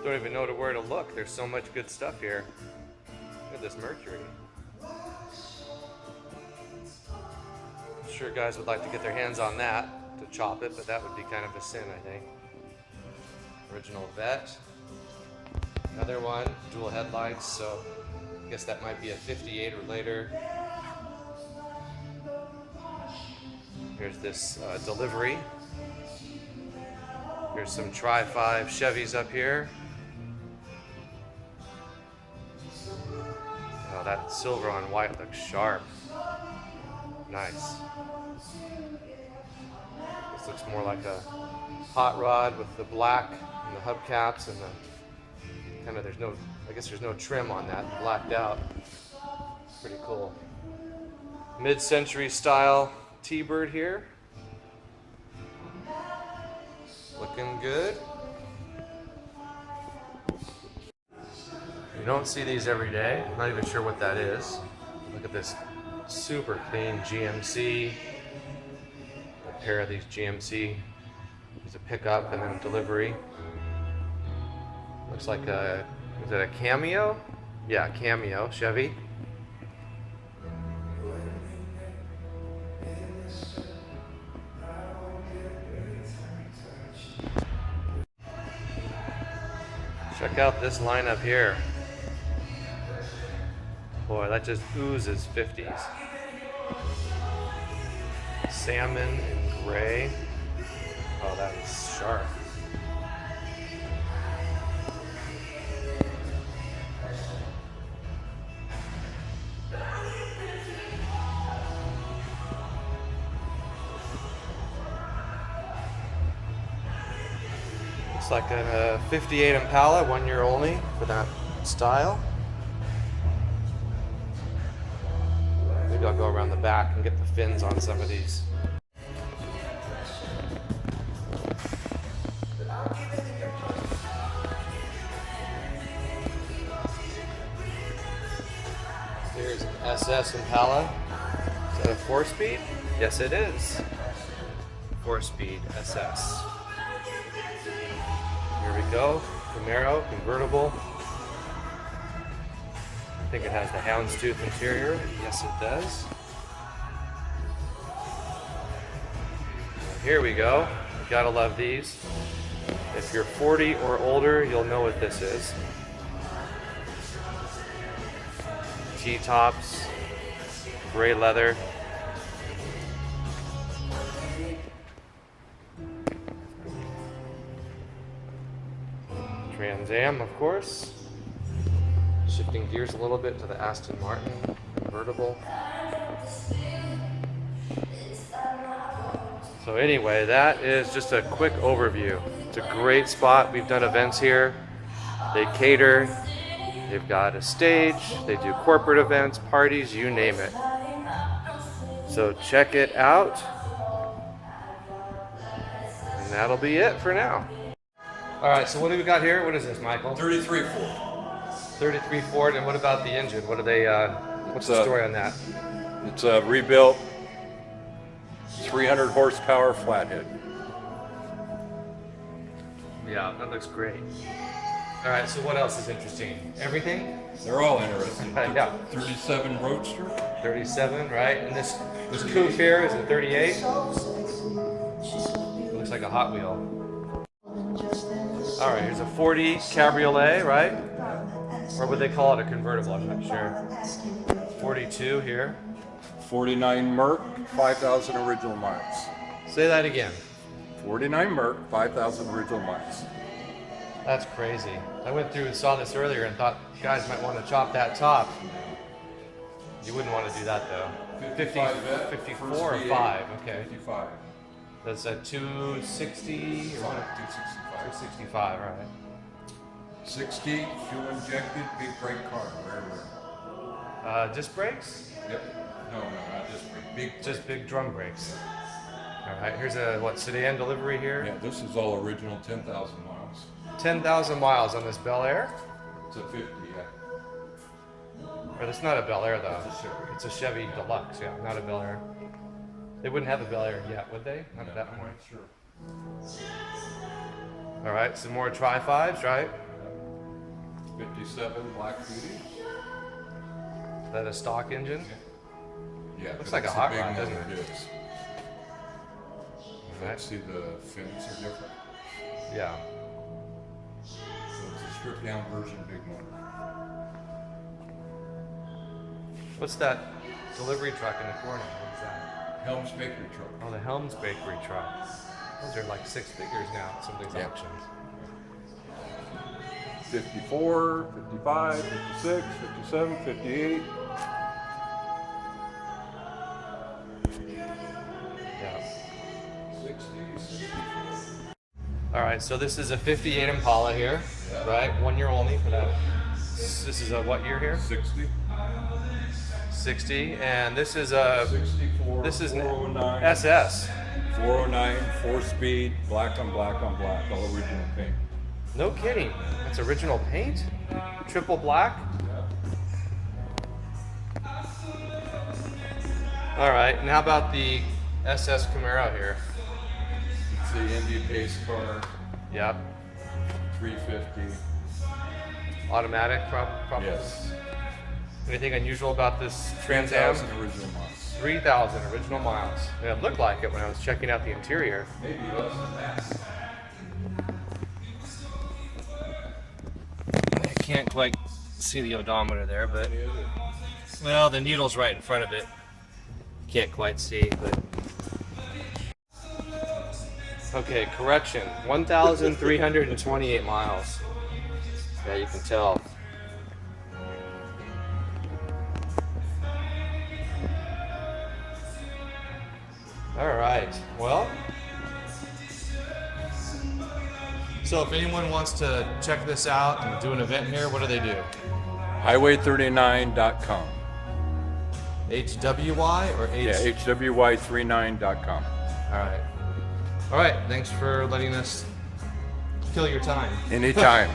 Don't even know where to look. There's so much good stuff here. Look at this Mercury. I'm sure guys would like to get their hands on that to chop it, but that would be kind of a sin, I think. Original Vet. Another one, dual headlights, so I guess that might be a 58 or later. Here's this delivery. Here's some Tri-5 Chevys up here. Oh, that silver on white looks sharp. Nice. This looks more like a hot rod with the black and the hubcaps and the kind of, there's no, I guess there's no trim on that, blacked out. Pretty cool. Mid-century style T-Bird here. Looking good. You don't see these every day. I'm not even sure what that is. Look at this super clean GMC. A pair of these GMC. There's a pickup and then a delivery. Looks like a, is it a Cameo? Yeah, Cameo, Chevy. Check out this lineup here. Boy, that just oozes 50s. Salmon and gray. Oh, that is sharp. Looks like a 58 Impala, 1 year only for that style. Maybe I'll go around the back and get the fins on some of these. Here's an SS Impala. Is that a 4-speed? Yes, it is. 4-speed SS. Here we go. Camaro, convertible. I think it has the houndstooth interior. Yes, it does. Here we go. Gotta love these. If you're 40 or older, you'll know what this is. T-tops, gray leather. Trans Am, of course. Shifting gears a little bit to the Aston Martin convertible. So anyway, that is just a quick overview. It's a great spot. We've done events here. They cater. They've got a stage. They do corporate events, parties, you name it. So check it out. And that'll be it for now. All right, so what do we got here? What is this, Michael? 33 Ford. 33 Ford, and what about the engine? What are they, what's the story on that? It's a rebuilt 300 horsepower flathead. Yeah, that looks great. All right, so what else is interesting? Everything? They're all interesting. Yeah. 37 Roadster. 37, right? And this coupe here is a 38. Looks like a Hot Wheel. All right, here's a 40 Cabriolet, right? Or would they call it a convertible? I'm not sure. 42 here. 49 Merc, 5,000 original miles. Say that again. 49 Merc, 5,000 original miles. That's crazy. I went through and saw this earlier and thought guys might want to chop that top. You wouldn't want to do that though. 54 or 5, okay. 55. That's a 260 or what? 265, all right. 60, fuel injected, big brake car, rare. Disc brakes? Yep. No, not just brake. Big. Just big drum brakes. All right, here's a, what, sedan delivery here? Yeah, this is all original, 10,000 miles. 10,000 miles on this Bel Air? It's a 50, yeah. Or it's not a Bel Air though. It's a Chevy. It's a Chevy Deluxe, yeah, not a Bel Air. They wouldn't have a Bel Air yet, would they? Not at that point. Sure. All right, some more Tri-5s, right? 57 Black Beauty. Is that a stock engine? Yeah, Looks but like a it's hot big rod, doesn't motor it? is. Right. See the fins are different. Yeah. So it's a stripped down version, big motor. What's that delivery truck in the corner? What's that? Helms Bakery truck. Oh, the Helms Bakery truck. Those are like 6 figures now at some of these Yeah. auctions. 54, 55, 56, 57, 58. Yeah. 60. All right, so this is a 58 Impala here, Yeah. right? 1 year only for that. This is a what year here? 60. 60, and this is a 64. this is an 409. SS. 409, 4-speed, black on black on black, all original paint. No kidding. That's original paint? Triple black? All right, and how about the SS Camaro here? It's the Indy pace car, Yep. 350. Automatic, probably. Yes. Anything unusual about this Trans Am? 3,000 original miles. 3,000 original miles. Yeah, it looked like it when I was checking out the interior. Maybe less than that. I can't quite see the odometer there, but well, the needle's right in front of it. Can't quite see, but okay. Correction: 1,328 miles. Yeah, you can tell. All right. Well, so if anyone wants to check this out and do an event here, what do they do? Highway39.com. HWY or H? Yeah, HWY39.com. All right. All right. Thanks for letting us kill your time. Anytime.